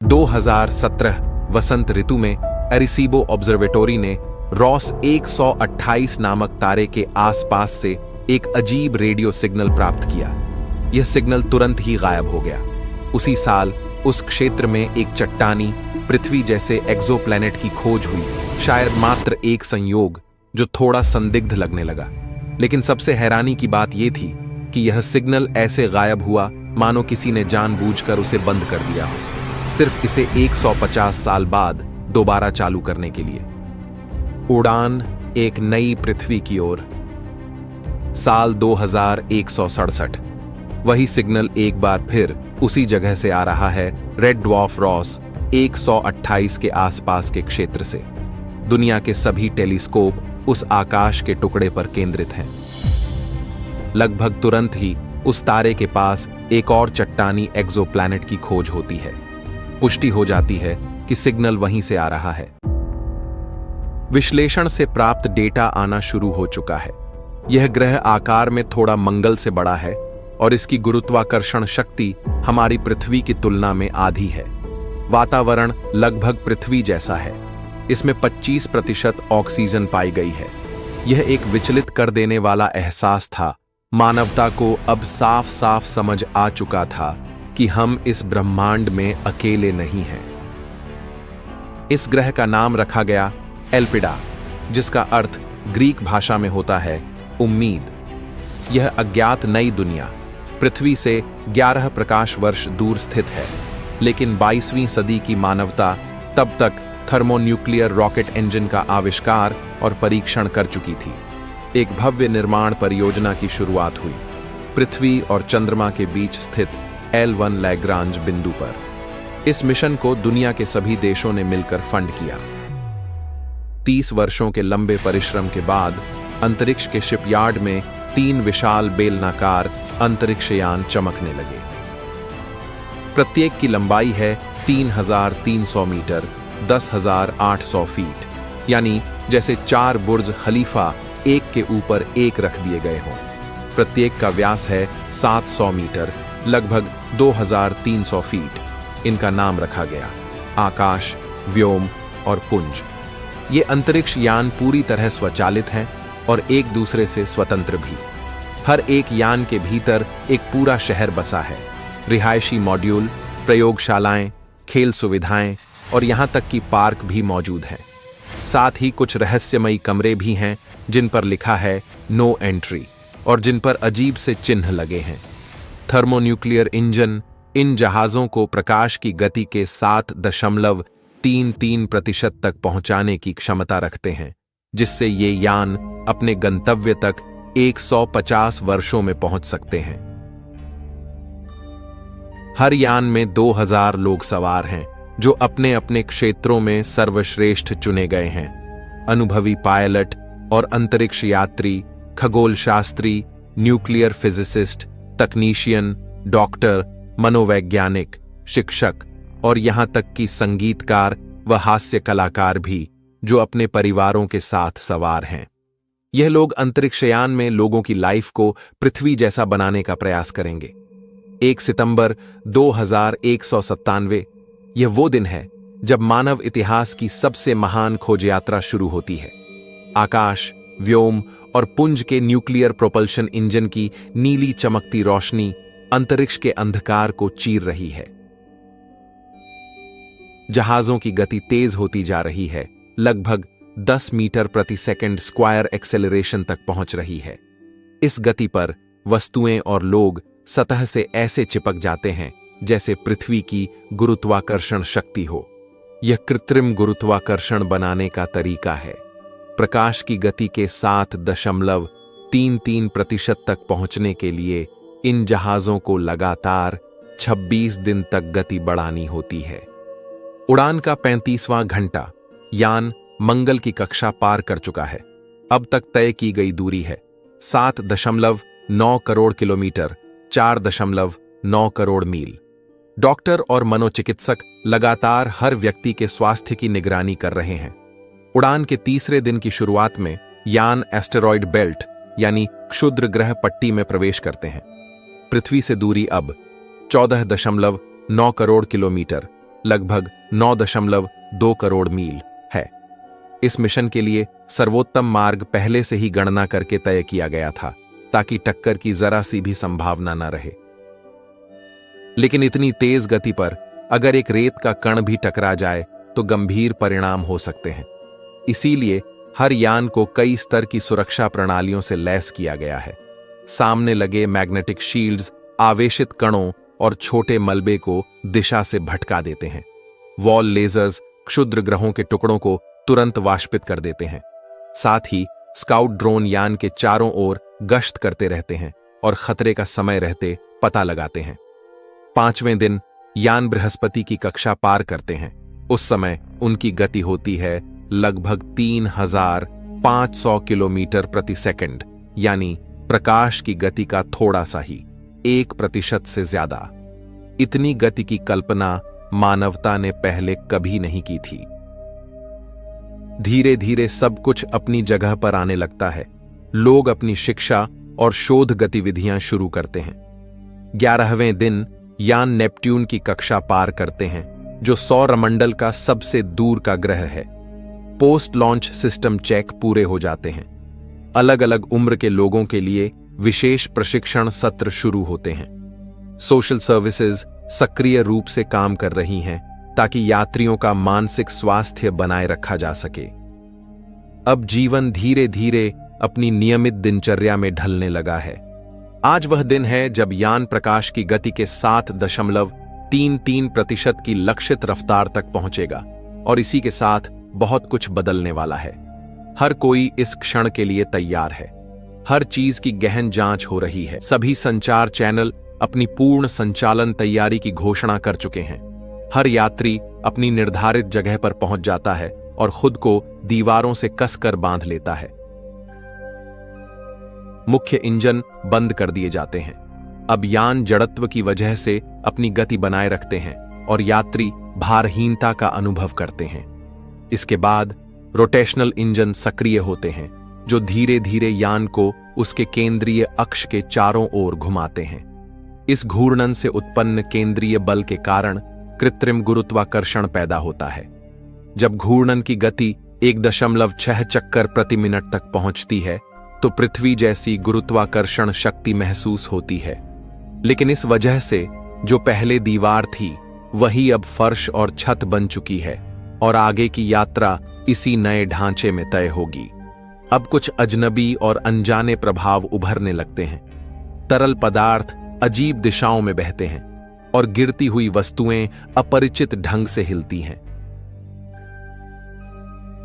2017 वसंत ऋतु में Arecibo observatory ने Ross 128 नामक तारे के आसपास से एक अजीब रेडियो सिग्नल प्राप्त किया। यह सिग्नल तुरंत ही गायब हो गया। उसी साल उस क्षेत्र में एक चट्टानी पृथ्वी जैसे एक्सोप्लैनेट की खोज हुई, शायद मात्र एक संयोग जो थोड़ा संदिग्ध लगने लगा। लेकिन सबसे हैरानी की बात यह थी कि यह सिग्नल ऐसे गायब हुआ मानो किसी ने जानबूझकर उसे बंद कर दिया हो, सिर्फ इसे 150 साल बाद दोबारा चालू करने के लिए। उड़ान एक नई पृथ्वी की ओर। साल 2167। वही सिग्नल एक बार फिर उसी जगह से आ रहा है, रेड ड्वार्फ रॉस 128 के आसपास के क्षेत्र से। दुनिया के सभी टेलीस्कोप उस आकाश के टुकड़े पर केंद्रित हैं। लगभग तुरंत ही उस तारे के पास एक और चट्टानी एक्सोप्लैनेट की खोज होती है। पुष्टि हो जाती है कि सिग्नल वहीं से आ रहा है। विश्लेषण से प्राप्त डेटा आना शुरू हो चुका है। यह ग्रह आकार में थोड़ा मंगल से बड़ा है और इसकी गुरुत्वाकर्षण शक्ति हमारी पृथ्वी की तुलना में आधी है। वातावरण लगभग पृथ्वी जैसा है। इसमें 25% ऑक्सीजन पाई गई है। यह एक विचलित कर देने वाला एहसास था। मानवता को अब साफ साफ समझ आ चुका था कि हम इस ब्रह्मांड में अकेले नहीं हैं। इस ग्रह का नाम रखा गया एल्पिडा, जिसका अर्थ ग्रीक भाषा में होता है उम्मीद। यह अज्ञात नई दुनिया पृथ्वी से 11 प्रकाश वर्ष दूर स्थित है, लेकिन 22वीं सदी की मानवता तब तक थर्मोन्यूक्लियर रॉकेट इंजन का आविष्कार और परीक्षण कर चुकी थी। एक भव्य निर्माण परियोजना की शुरुआत हुई पृथ्वी और चंद्रमा के बीच स्थित L1 लैग्रांज बिंदु पर। इस मिशन को दुनिया के सभी देशों ने मिलकर फंड किया। 30 वर्षों के लंबे परिश्रम के बाद अंतरिक्ष के शिपयार्ड में 3 विशाल बेलनाकार अंतरिक्षयान चमकने लगे। प्रत्येक की लंबाई है 3300 मीटर, 10,800 फीट, यानी जैसे 4 बुर्ज खलीफा एक के ऊपर एक रख दिए गए हों। प्रत्येक का व्यास है 700 मीटर, लगभग 2,300 फीट। इनका नाम रखा गया आकाश, व्योम और पुंज। ये अंतरिक्ष यान पूरी तरह स्वचालित हैं और एक दूसरे से स्वतंत्र भी। हर एक यान के भीतर एक पूरा शहर बसा है। रिहायशी मॉड्यूल, प्रयोगशालाएं, खेल सुविधाएं और यहां तक कि पार्क भी मौजूद हैं। साथ ही कुछ रहस्यमयी कमरे भी हैं जिन पर लिखा है नो एंट्री और जिन पर अजीब से चिन्ह लगे हैं। थर्मोन्यूक्लियर इंजन इन जहाजों को प्रकाश की गति के 7.33% तक पहुंचाने की क्षमता रखते हैं, जिससे ये यान अपने गंतव्य तक 150 वर्षों में पहुंच सकते हैं। हर यान में 2000 लोग सवार हैं, जो अपने अपने क्षेत्रों में सर्वश्रेष्ठ चुने गए हैं। अनुभवी पायलट और अंतरिक्ष यात्री, खगोल शास्त्री, न्यूक्लियर फिजिसिस्ट, तकनीशियन, डॉक्टर, मनोवैज्ञानिक, शिक्षक और यहां तक कि संगीतकार व हास्य कलाकार भी, जो अपने परिवारों के साथ सवार हैं। यह लोग अंतरिक्षयान में लोगों की लाइफ को पृथ्वी जैसा बनाने का प्रयास करेंगे। 1 सितंबर 2197 यह वो दिन है जब मानव इतिहास की सबसे महान खोज यात्रा शुरू होती है। आकाश, व्योम और पुंज के न्यूक्लियर प्रोपल्शन इंजन की नीली चमकती रोशनी अंतरिक्ष के अंधकार को चीर रही है। जहाजों की गति तेज होती जा रही है, लगभग 10 मीटर प्रति सेकंड स्क्वायर एक्सेलरेशन तक पहुंच रही है। इस गति पर वस्तुएं और लोग सतह से ऐसे चिपक जाते हैं जैसे पृथ्वी की गुरुत्वाकर्षण शक्ति हो। यह कृत्रिम गुरुत्वाकर्षण बनाने का तरीका है। प्रकाश की गति के 7.33% तक पहुंचने के लिए इन जहाजों को लगातार 26 दिन तक गति बढ़ानी होती है। उड़ान का 35वां घंटा, यान मंगल की कक्षा पार कर चुका है। अब तक तय की गई दूरी है 7.9 करोड़ किलोमीटर, 4.9 करोड़ मील। डॉक्टर और मनोचिकित्सक लगातार हर व्यक्ति के स्वास्थ्य की निगरानी कर रहे हैं। उड़ान के तीसरे दिन की शुरुआत में यान एस्टेरॉयड बेल्ट यानी क्षुद्र ग्रह पट्टी में प्रवेश करते हैं। पृथ्वी से दूरी अब 14.9 करोड़ किलोमीटर लगभग 9.2 करोड़ मील है। इस मिशन के लिए सर्वोत्तम मार्ग पहले से ही गणना करके तय किया गया था, ताकि टक्कर की जरा सी भी संभावना न रहे। लेकिन इतनी तेज गति पर अगर एक रेत का कण भी टकरा जाए तो गंभीर परिणाम हो सकते हैं। इसीलिए हर यान को कई स्तर की सुरक्षा प्रणालियों से लैस किया गया है। सामने लगे मैग्नेटिक शील्ड्स आवेशित कणों और छोटे मलबे को दिशा से भटका देते हैं। वॉल लेजर्स क्षुद्र ग्रहों के टुकड़ों को तुरंत वाष्पित कर देते हैं। साथ ही स्काउट ड्रोन यान के चारों ओर गश्त करते रहते हैं और खतरे का समय रहते पता लगाते हैं। 5वें दिन यान बृहस्पति की कक्षा पार करते हैं। उस समय उनकी गति होती है लगभग 3500 किलोमीटर प्रति सेकंड, यानी प्रकाश की गति का थोड़ा सा ही 1% से ज्यादा। इतनी गति की कल्पना मानवता ने पहले कभी नहीं की थी। धीरे धीरे सब कुछ अपनी जगह पर आने लगता है। लोग अपनी शिक्षा और शोध गतिविधियां शुरू करते हैं। 11वें दिन यान नेपट्यून की कक्षा पार करते हैं, जो सौरमंडल का सबसे दूर का ग्रह है। पोस्ट लॉन्च सिस्टम चेक पूरे हो जाते हैं। अलग अलग उम्र के लोगों के लिए विशेष प्रशिक्षण सत्र शुरू होते हैं। सोशल सर्विसेज सक्रिय रूप से काम कर रही हैं ताकि यात्रियों का मानसिक स्वास्थ्य बनाए रखा जा सके। अब जीवन धीरे धीरे अपनी नियमित दिनचर्या में ढलने लगा है। आज वह दिन है जब यान प्रकाश की गति के 7.33% की लक्षित रफ्तार तक पहुंचेगा, और इसी के साथ बहुत कुछ बदलने वाला है। हर कोई इस क्षण के लिए तैयार है। हर चीज की गहन जांच हो रही है। सभी संचार चैनल अपनी पूर्ण संचालन तैयारी की घोषणा कर चुके हैं। हर यात्री अपनी निर्धारित जगह पर पहुंच जाता है और खुद को दीवारों से कसकर बांध लेता है। मुख्य इंजन बंद कर दिए जाते हैं। अब यान जड़त्व की वजह से अपनी गति बनाए रखते हैं और यात्री भारहीनता का अनुभव करते हैं। इसके बाद रोटेशनल इंजन सक्रिय होते हैं, जो धीरे धीरे यान को उसके केंद्रीय अक्ष के चारों ओर घुमाते हैं। इस घूर्णन से उत्पन्न केंद्रीय बल के कारण कृत्रिम गुरुत्वाकर्षण पैदा होता है। जब घूर्णन की गति 1.6 चक्कर प्रति मिनट तक पहुंचती है तो पृथ्वी जैसी गुरुत्वाकर्षण शक्ति महसूस होती है। लेकिन इस वजह से जो पहले दीवार थी वही अब फर्श और छत बन चुकी है, और आगे की यात्रा इसी नए ढांचे में तय होगी। अब कुछ अजनबी और अनजाने प्रभाव उभरने लगते हैं। तरल पदार्थ अजीब दिशाओं में बहते हैं और गिरती हुई वस्तुएं अपरिचित ढंग से हिलती हैं।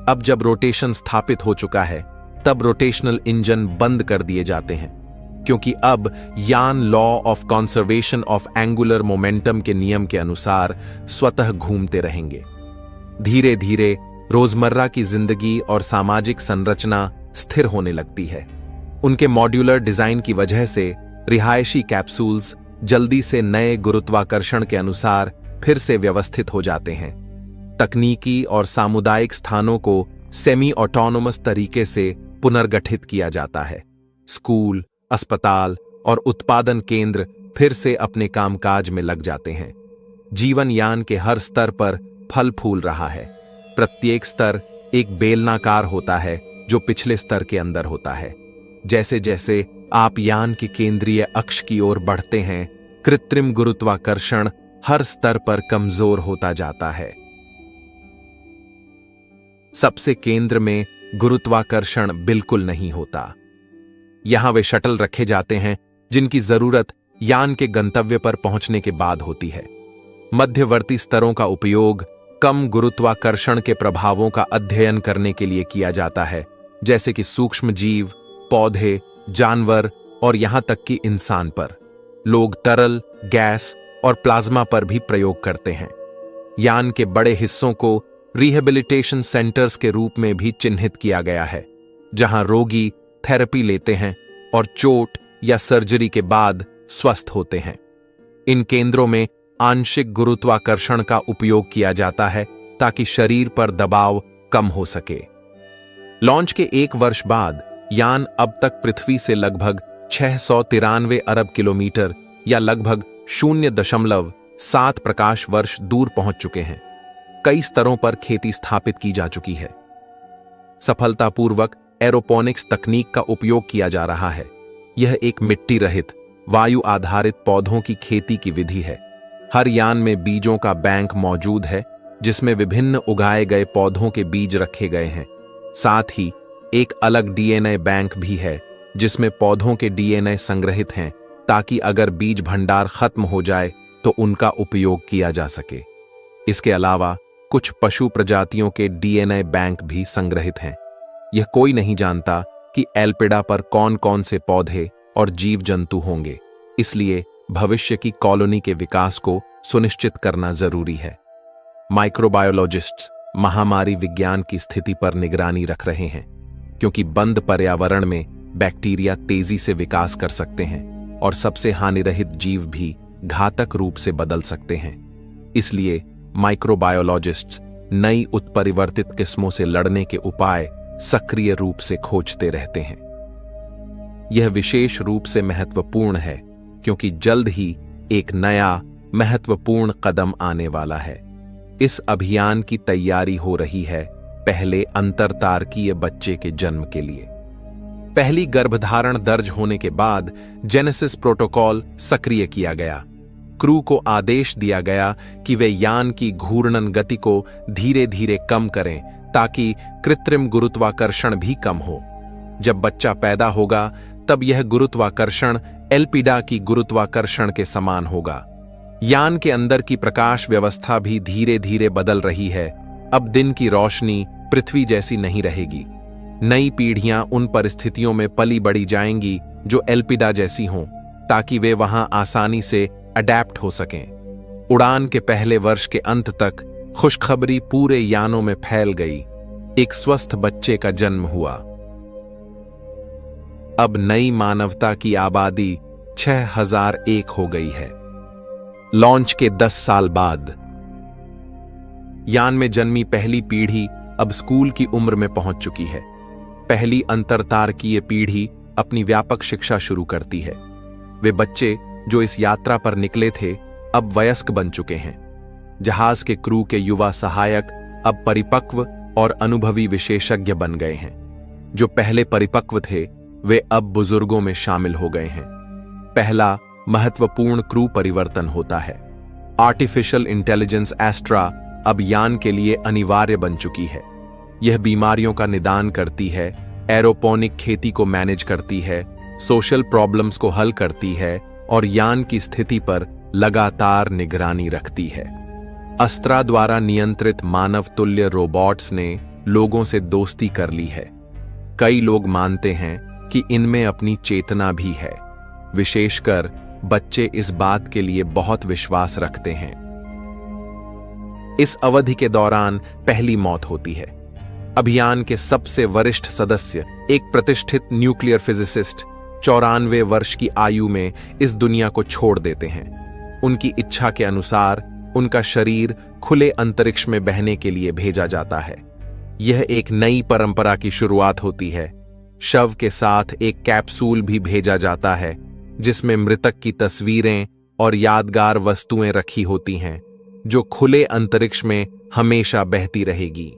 अब जब रोटेशन स्थापित हो चुका है, तब रोटेशनल इंजन बंद कर दिए जाते हैं, क्योंकि अब यान law of conservation of angular momentum के नियम के अनुसार स्वतः घूमते रहेंगे। धीरे धीरे रोजमर्रा की जिंदगी और सामाजिक संरचना स्थिर होने लगती है। उनके मॉड्यूलर डिजाइन की वजह से रिहायशी कैप्सूल्स जल्दी से नए गुरुत्वाकर्षण के अनुसार फिर से व्यवस्थित हो जाते हैं। तकनीकी और सामुदायिक स्थानों को सेमी ऑटोनोमस तरीके से पुनर्गठित किया जाता है। स्कूल, अस्पताल और उत्पादन केंद्र फिर से अपने कामकाज में लग जाते हैं। जीवन यान के हर स्तर पर फल फूल रहा है। प्रत्येक स्तर एक बेलनाकार होता है जो पिछले स्तर के अंदर होता है। जैसे जैसे आप यान के केंद्रीय अक्ष की ओर बढ़ते हैं, कृत्रिम गुरुत्वाकर्षण हर स्तर पर कमजोर होता जाता है। सबसे केंद्र में गुरुत्वाकर्षण बिल्कुल नहीं होता। यहां वे शटल रखे जाते हैं जिनकी जरूरत यान के गंतव्य पर पहुंचने के बाद होती है। मध्यवर्ती स्तरों का उपयोग कम गुरुत्वाकर्षण के प्रभावों का अध्ययन करने के लिए किया जाता है, जैसे कि सूक्ष्म जीव, पौधे, जानवर और यहां तक कि इंसान पर। लोग तरल, गैस और प्लाज्मा पर भी प्रयोग करते हैं। यान के बड़े हिस्सों को रिहेबिलिटेशन सेंटर्स के रूप में भी चिन्हित किया गया है, जहां रोगी थेरेपी लेते हैं और चोट या सर्जरी के बाद स्वस्थ होते हैं। इन केंद्रों में आंशिक गुरुत्वाकर्षण का उपयोग किया जाता है ताकि शरीर पर दबाव कम हो सके। लॉन्च के 1 वर्ष बाद यान अब तक पृथ्वी से लगभग 693 अरब किलोमीटर या लगभग 7 प्रकाश वर्ष दूर पहुंच चुके हैं। कई स्तरों पर खेती स्थापित की जा चुकी है। सफलतापूर्वक एरोपोनिक्स तकनीक का उपयोग किया जा रहा है। यह एक मिट्टी रहित, वायु आधारित पौधों की खेती की विधि है। हर यान में बीजों का बैंक मौजूद है, जिसमें विभिन्न उगाए गए पौधों के बीज रखे गए हैं। साथ ही एक अलग डीएनए बैंक भी है, जिसमें पौधों के डीएनए संग्रहित हैं, ताकि अगर बीज भंडार खत्म हो जाए तो उनका उपयोग किया जा सके। इसके अलावा कुछ पशु प्रजातियों के डीएनए बैंक भी संग्रहित हैं। यह कोई नहीं जानता कि एल्पिडा पर कौन कौन से पौधे और जीव जंतु होंगे, इसलिए भविष्य की कॉलोनी के विकास को सुनिश्चित करना जरूरी है। माइक्रोबायोलॉजिस्ट्स महामारी विज्ञान की स्थिति पर निगरानी रख रहे हैं, क्योंकि बंद पर्यावरण में बैक्टीरिया तेजी से विकास कर सकते हैं और सबसे हानिरहित जीव भी घातक रूप से बदल सकते हैं। इसलिए माइक्रोबायोलॉजिस्ट्स नई उत्परिवर्तित किस्मों से लड़ने के उपाय सक्रिय रूप से खोजते रहते हैं। यह विशेष रूप से महत्वपूर्ण है क्योंकि जल्द ही एक नया महत्वपूर्ण कदम आने वाला है। इस अभियान की तैयारी हो रही है पहले अंतरतारकीय बच्चे के जन्म के लिए। पहली गर्भधारण दर्ज होने के बाद जेनेसिस प्रोटोकॉल सक्रिय किया गया। क्रू को आदेश दिया गया कि वे यान की घूर्णन गति को धीरे धीरे कम करें ताकि कृत्रिम गुरुत्वाकर्षण भी कम हो। जब बच्चा पैदा होगा तब यह गुरुत्वाकर्षण एल्पिडा की गुरुत्वाकर्षण के समान होगा। यान के अंदर की प्रकाश व्यवस्था भी धीरे धीरे बदल रही है। अब दिन की रोशनी पृथ्वी जैसी नहीं रहेगी। नई पीढ़ियां उन परिस्थितियों में पली बढ़ी जाएंगी जो एल्पिडा जैसी हों, ताकि वे वहां आसानी से अडैप्ट हो सकें। उड़ान के पहले वर्ष के अंत तक खुशखबरी पूरे यानों में फैल गई। एक स्वस्थ बच्चे का जन्म हुआ। अब नई मानवता की आबादी 6001 हो गई है। लॉन्च के 10 साल बाद यान में जन्मी पहली पीढ़ी अब स्कूल की उम्र में पहुंच चुकी है। पहली अंतरतारकीय पीढ़ी अपनी व्यापक शिक्षा शुरू करती है। वे बच्चे जो इस यात्रा पर निकले थे अब वयस्क बन चुके हैं। जहाज के क्रू के युवा सहायक अब परिपक्व और अनुभवी विशेषज्ञ बन गए हैं। जो पहले परिपक्व थे वे अब बुजुर्गों में शामिल हो गए हैं। पहला महत्वपूर्ण क्रू परिवर्तन होता है। आर्टिफिशियल इंटेलिजेंस एस्ट्रा अब यान के लिए अनिवार्य बन चुकी है। यह बीमारियों का निदान करती है, एरोपोनिक खेती को मैनेज करती है, सोशल प्रॉब्लम्स को हल करती है और यान की स्थिति पर लगातार निगरानी रखती है। अस्त्रा द्वारा नियंत्रित मानव तुल्य रोबोट्स ने लोगों से दोस्ती कर ली है। कई लोग मानते हैं कि इनमें अपनी चेतना भी है। विशेषकर बच्चे इस बात के लिए बहुत विश्वास रखते हैं। इस अवधि के दौरान पहली मौत होती है। अभियान के सबसे वरिष्ठ सदस्य, एक प्रतिष्ठित न्यूक्लियर फिजिसिस्ट, 94 वर्ष की आयु में इस दुनिया को छोड़ देते हैं। उनकी इच्छा के अनुसार उनका शरीर खुले अंतरिक्ष में बहने के लिए भेजा जाता है। यह एक नई परंपरा की शुरुआत होती है। शव के साथ एक कैप्सूल भी भेजा जाता है जिसमें मृतक की तस्वीरें और यादगार वस्तुएं रखी होती हैं, जो खुले अंतरिक्ष में हमेशा बहती रहेगी।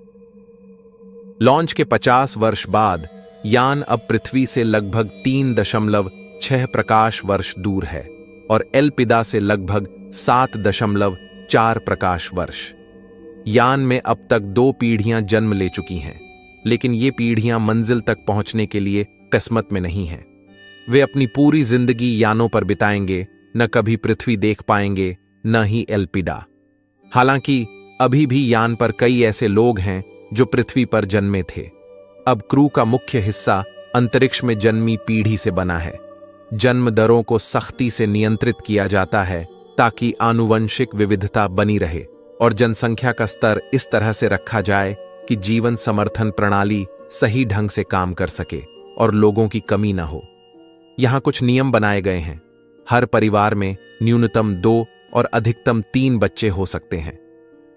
लॉन्च के 50 वर्ष बाद यान अब पृथ्वी से लगभग 3.6 प्रकाश वर्ष दूर है और एल्पिडा से लगभग 7.4 प्रकाश वर्ष। यान में अब तक 2 पीढ़ियां जन्म ले चुकी हैं, लेकिन ये पीढ़ियां मंजिल तक पहुंचने के लिए किस्मत में नहीं हैं। वे अपनी पूरी जिंदगी यानों पर बिताएंगे, न कभी पृथ्वी देख पाएंगे, न ही एल्पिडा। हालांकि अभी भी यान पर कई ऐसे लोग हैं जो पृथ्वी पर जन्मे थे। अब क्रू का मुख्य हिस्सा अंतरिक्ष में जन्मी पीढ़ी से बना है। जन्म दरों को सख्ती से नियंत्रित किया जाता है ताकि आनुवंशिक विविधता बनी रहे और जनसंख्या का स्तर इस तरह से रखा जाए कि जीवन समर्थन प्रणाली सही ढंग से काम कर सके और लोगों की कमी न हो। यहां कुछ नियम बनाए गए हैं। हर परिवार में न्यूनतम 2 और अधिकतम 3 बच्चे हो सकते हैं।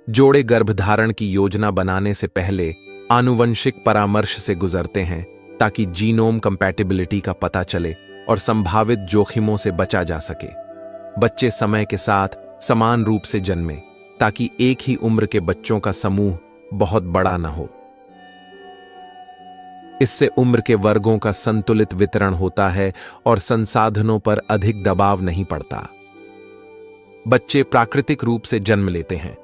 जोड़े गर्भधारण की योजना बनाने से पहले आनुवंशिक परामर्श से गुजरते हैं ताकि जीनोम कंपैटिबिलिटी का पता चले और संभावित जोखिमों से बचा जा सके। बच्चे समय के साथ समान रूप से जन्मे, ताकि एक ही उम्र के बच्चों का समूह बहुत बड़ा न हो। इससे उम्र के वर्गों का संतुलित वितरण होता है और संसाधनों पर अधिक दबाव नहीं पड़ता। बच्चे प्राकृतिक रूप से जन्म लेते हैं,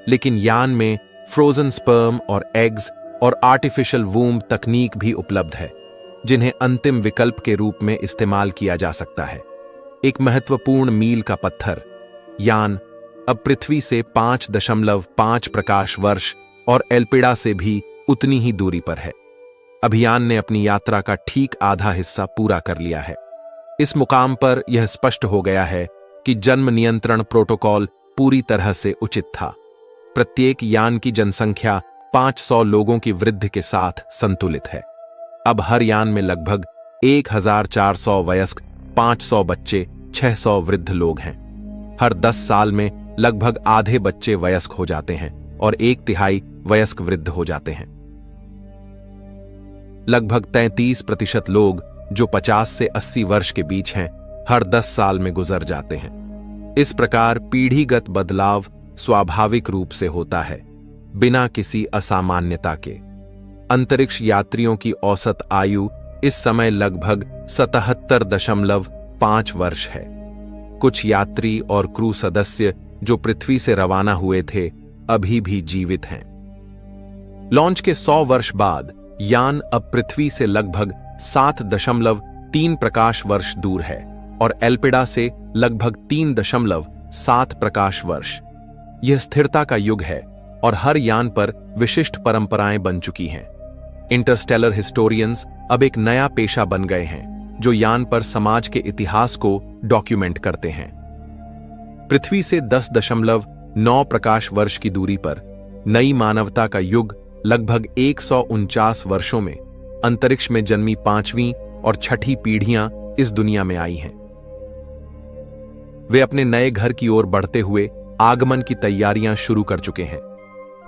लेकिन यान में फ्रोजन स्पर्म और एग्स और आर्टिफिशियल वूम्ब तकनीक भी उपलब्ध है, जिन्हें अंतिम विकल्प के रूप में इस्तेमाल किया जा सकता है। एक महत्वपूर्ण मील का पत्थर, यान अब पृथ्वी से 5.5 प्रकाश वर्ष और एल्पिडा से भी उतनी ही दूरी पर है। अभियान ने अपनी यात्रा का ठीक आधा हिस्सा पूरा कर लिया है। इस मुकाम पर यह स्पष्ट हो गया है कि जन्म नियंत्रण प्रोटोकॉल पूरी तरह से उचित था। प्रत्येक यान की जनसंख्या 500 लोगों की वृद्धि के साथ संतुलित है। अब हर यान में लगभग 1400 वयस्क, 500 बच्चे, 600 वृद्ध लोग हैं। हर 10 साल में लगभग आधे बच्चे वयस्क हो जाते हैं और 1/3 वयस्क वृद्ध हो जाते हैं। लगभग 33% लोग जो 50 से 80 वर्ष के बीच हैं, हर 10 साल में गुजर जाते हैं। इस प्रकार पीढ़ीगत बदलाव स्वाभाविक रूप से होता है, बिना किसी असामान्यता के। अंतरिक्ष यात्रियों की औसत आयु इस समय लगभग 77.5 वर्ष है। कुछ यात्री और क्रू सदस्य जो पृथ्वी से रवाना हुए थे, अभी भी जीवित हैं। लॉन्च के 100 वर्ष बाद यान अब पृथ्वी से लगभग 7.3 प्रकाश वर्ष दूर है और एल्पिडा से लगभग 3.7 प्रकाश वर्ष। यह स्थिरता का युग है और हर यान पर विशिष्ट परंपराएं बन चुकी हैं। इंटरस्टेलर हिस्टोरियंस अब एक नया पेशा बन गए हैं, जो यान पर समाज के इतिहास को डॉक्यूमेंट करते हैं। पृथ्वी से 10.9 प्रकाश वर्ष की दूरी पर नई मानवता का युग लगभग 149 वर्षों में अंतरिक्ष में जन्मी 5वीं और 6ठी पीढ़ियां इस दुनिया में आई हैं। वे अपने नए घर की ओर बढ़ते हुए आगमन की तैयारियां शुरू कर चुके हैं।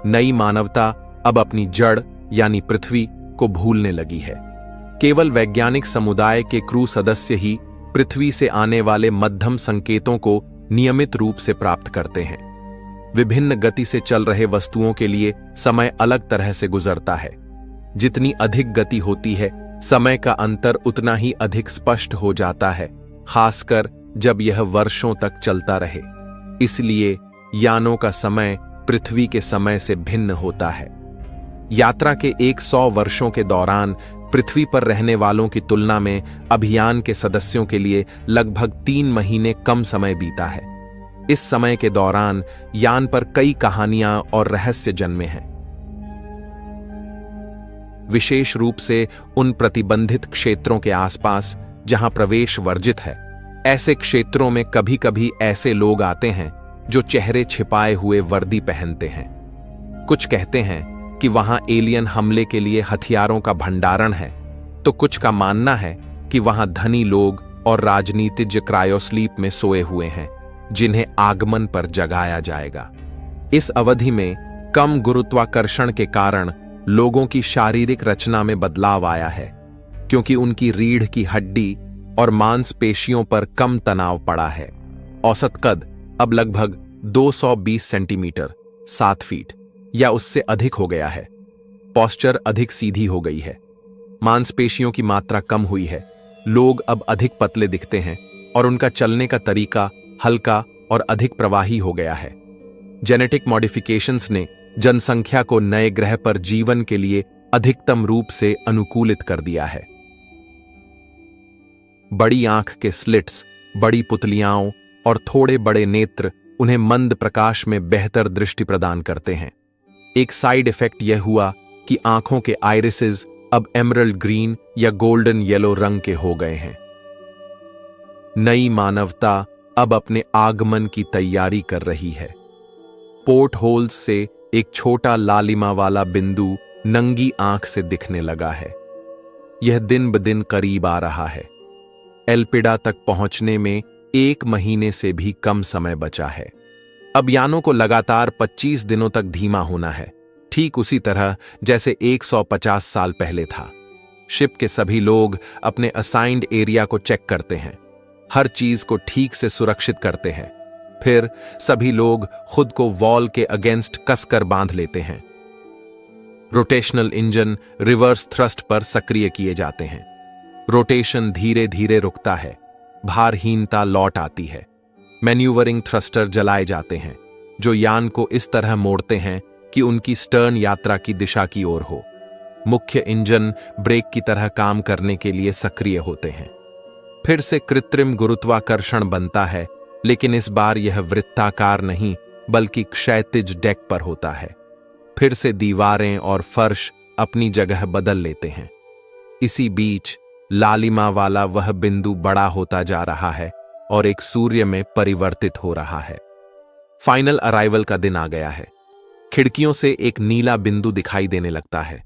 नई मानवता अब अपनी जड़ यानी पृथ्वी को भूलने लगी है। केवल वैज्ञानिक समुदाय के क्रू सदस्य ही पृथ्वी से आने वाले मध्यम संकेतों को नियमित रूप से प्राप्त करते हैं। विभिन्न गति से चल रहे वस्तुओं के लिए समय अलग तरह से गुजरता है। जितनी अधिक गति होती है, समय का अंतर उतना ही अधिक स्पष्ट हो जाता है, खासकर जब यह वर्षों तक चलता रहे। इसलिए यानों का समय पृथ्वी के समय से भिन्न होता है। यात्रा के 100 वर्षों के दौरान पृथ्वी पर रहने वालों की तुलना में अभियान के सदस्यों के लिए लगभग 3 महीने कम समय बीता है। इस समय के दौरान यान पर कई कहानियां और रहस्य जन्मे हैं। विशेष रूप से उन प्रतिबंधित क्षेत्रों के आसपास जहां प्रवेश वर्जित है। ऐसे क्षेत्रों में कभी कभी ऐसे लोग आते हैं जो चेहरे छिपाए हुए वर्दी पहनते हैं। कुछ कहते हैं कि वहां एलियन हमले के लिए हथियारों का भंडारण है, तो कुछ का मानना है कि वहां धनी लोग और राजनीतिज्ञ क्रायोस्लीप में सोए हुए हैं, जिन्हें आगमन पर जगाया जाएगा। इस अवधि में कम गुरुत्वाकर्षण के कारण लोगों की शारीरिक रचना में बदलाव आया है, क्योंकि उनकी रीढ़ की हड्डी और मांसपेशियों पर कम तनाव पड़ा है। औसत कद अब लगभग 220 सेंटीमीटर 7 फीट या उससे अधिक हो गया है। पोस्चर अधिक सीधी हो गई है। मांसपेशियों की मात्रा कम हुई है। लोग अब अधिक पतले दिखते हैं और उनका चलने का तरीका हल्का और अधिक प्रवाही हो गया है। जेनेटिक मॉडिफिकेशंस ने जनसंख्या को नए ग्रह पर जीवन के लिए अधिकतम रूप से अनुकूलित कर दिया है। बड़ी आंख के स्लिट्स, बड़ी पुतलियाओं और थोड़े बड़े नेत्र उन्हें मंद प्रकाश में बेहतर दृष्टि प्रदान करते हैं। एक साइड इफेक्ट यह हुआ कि आंखों के आइरिसेस अब एमरल्ड ग्रीन या गोल्डन येलो रंग के हो गए हैं। नई मानवता अब अपने आगमन की तैयारी कर रही है। पोर्ट होल्स से एक छोटा लालिमा वाला बिंदु नंगी आंख से दिखने लगा है। यह दिन ब दिन करीब आ रहा है। एल्पिडा तक पहुंचने में 1 महीने से भी कम समय बचा है। अब यानों को लगातार 25 दिनों तक धीमा होना है, ठीक उसी तरह जैसे 150 साल पहले था। शिप के सभी लोग अपने असाइंड एरिया को चेक करते हैं, हर चीज को ठीक से सुरक्षित करते हैं। फिर सभी लोग खुद को वॉल के अगेंस्ट कसकर बांध लेते हैं। रोटेशनल इंजन रिवर्स थ्रस्ट पर सक्रिय किए जाते हैं। रोटेशन धीरे धीरे रुकता है, भारहीनता लौट आती है। मैन्यूवरिंग थ्रस्टर जलाए जाते हैं, जो यान को इस तरह मोड़ते हैं कि उनकी स्टर्न यात्रा की दिशा की ओर हो। मुख्य इंजन ब्रेक की तरह काम करने के लिए सक्रिय होते हैं। फिर से कृत्रिम गुरुत्वाकर्षण बनता है, लेकिन इस बार यह वृत्ताकार नहीं बल्कि क्षैतिज डेक पर होता है। फिर से दीवारें और फर्श अपनी जगह बदल लेते हैं। इसी बीच लालिमा वाला वह बिंदु बड़ा होता जा रहा है और एक सूर्य में परिवर्तित हो रहा है। फाइनल अराइवल का दिन आ गया है। खिड़कियों से एक नीला बिंदु दिखाई देने लगता है।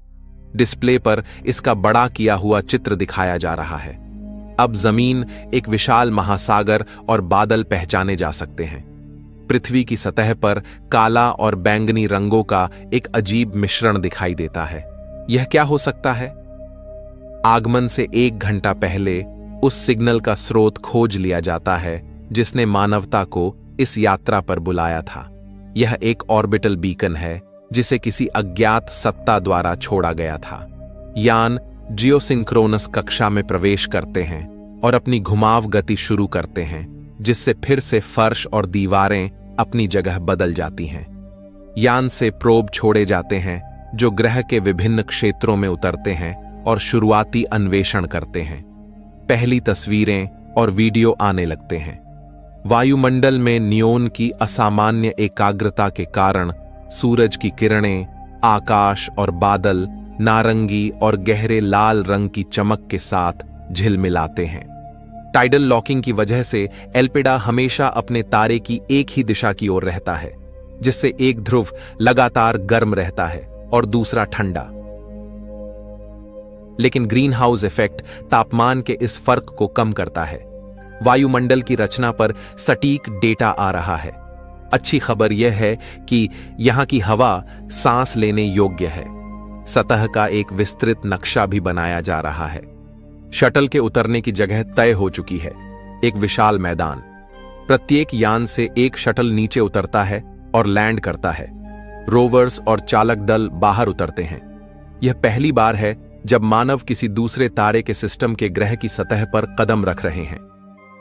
डिस्प्ले पर इसका बड़ा किया हुआ चित्र दिखाया जा रहा है। अब जमीन, एक विशाल महासागर और बादल पहचाने जा सकते हैं। पृथ्वी की सतह पर काला और बैंगनी रंगों का एक अजीब मिश्रण दिखाई देता है। यह क्या हो सकता है? आगमन से 1 घंटा पहले उस सिग्नल का स्रोत खोज लिया जाता है जिसने मानवता को इस यात्रा पर बुलाया था। यह एक ऑर्बिटल बीकन है जिसे किसी अज्ञात सत्ता द्वारा छोड़ा गया था। यान जियोसिंक्रोनस कक्षा में प्रवेश करते हैं और अपनी घुमाव गति शुरू करते हैं, जिससे फिर से फर्श और दीवारें अपनी जगह बदल जाती हैं। यान से प्रोब छोड़े जाते हैं जो ग्रह के विभिन्न क्षेत्रों में उतरते हैं और शुरुआती अन्वेषण करते हैं। पहली तस्वीरें और वीडियो आने लगते हैं। वायुमंडल में नियोन की असामान्य एकाग्रता के कारण सूरज की किरणें, आकाश और बादल नारंगी और गहरे लाल रंग की चमक के साथ झिलमिलाते हैं। टाइडल लॉकिंग की वजह से एल्पिडा हमेशा अपने तारे की एक ही दिशा की ओर रहता है, जिससे एक ध्रुव लगातार गर्म रहता है और दूसरा ठंडा। लेकिन ग्रीन हाउस इफेक्ट तापमान के इस फर्क को कम करता है। वायुमंडल की रचना पर सटीक डेटा आ रहा है। अच्छी खबर यह है कि यहां की हवा सांस लेने योग्य है। सतह का एक विस्तृत नक्शा भी बनाया जा रहा है। शटल के उतरने की जगह तय हो चुकी है। एक विशाल मैदान। प्रत्येक यान से एक शटल नीचे उतरता है और लैंड करता है। रोवर्स और चालक दल बाहर उतरते हैं। यह पहली बार है जब मानव किसी दूसरे तारे के सिस्टम के ग्रह की सतह पर कदम रख रहे हैं।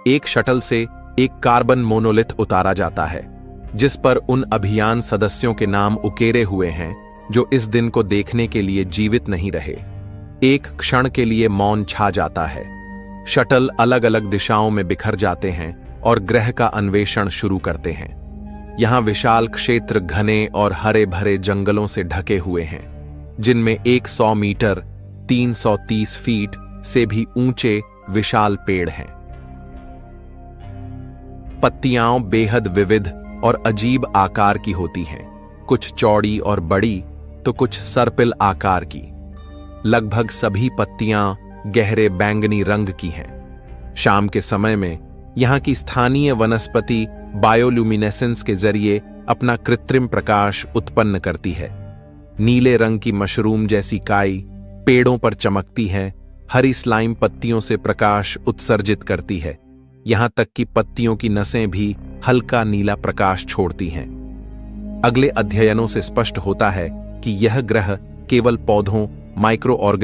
एक शटल से एक कार्बन मोनोलिथ उतारा जाता है, जिस पर उन अभियान सदस्यों के नाम उकेरे हुए हैं जो इस दिन को देखने के लिए जीवित नहीं रहे। एक क्षण के लिए मौन छा जाता है। शटल अलग अलग दिशाओं में बिखर जाते हैं और ग्रह का अन्वेषण शुरू करते हैं। यहां विशाल क्षेत्र घने और हरे भरे जंगलों से ढके हुए हैं, जिनमें 100 मीटर 330 फीट से भी ऊंचे विशाल पेड़ हैं। पत्तियां बेहद विविध और अजीब आकार की होती हैं, कुछ चौड़ी और बड़ी तो कुछ सर्पिल आकार की। लगभग सभी पत्तियां गहरे बैंगनी रंग की हैं। शाम के समय में यहां की स्थानीय वनस्पति बायोल्यूमिनेसेंस के जरिए अपना कृत्रिम प्रकाश उत्पन्न करती है। नीले रंग की मशरूम जैसी काई पेड़ों पर चमकती है। हरी स्लाइम पत्तियों से प्रकाश उत्सर्जित करती है। यहां तक कि पत्तियों की नसें भी हल्का नीला प्रकाश छोड़ती हैं। अगले अध्ययनों से स्पष्ट होता है कि यह ग्रह केवल पौधों, माइक्रो ऑर्गेनिज्म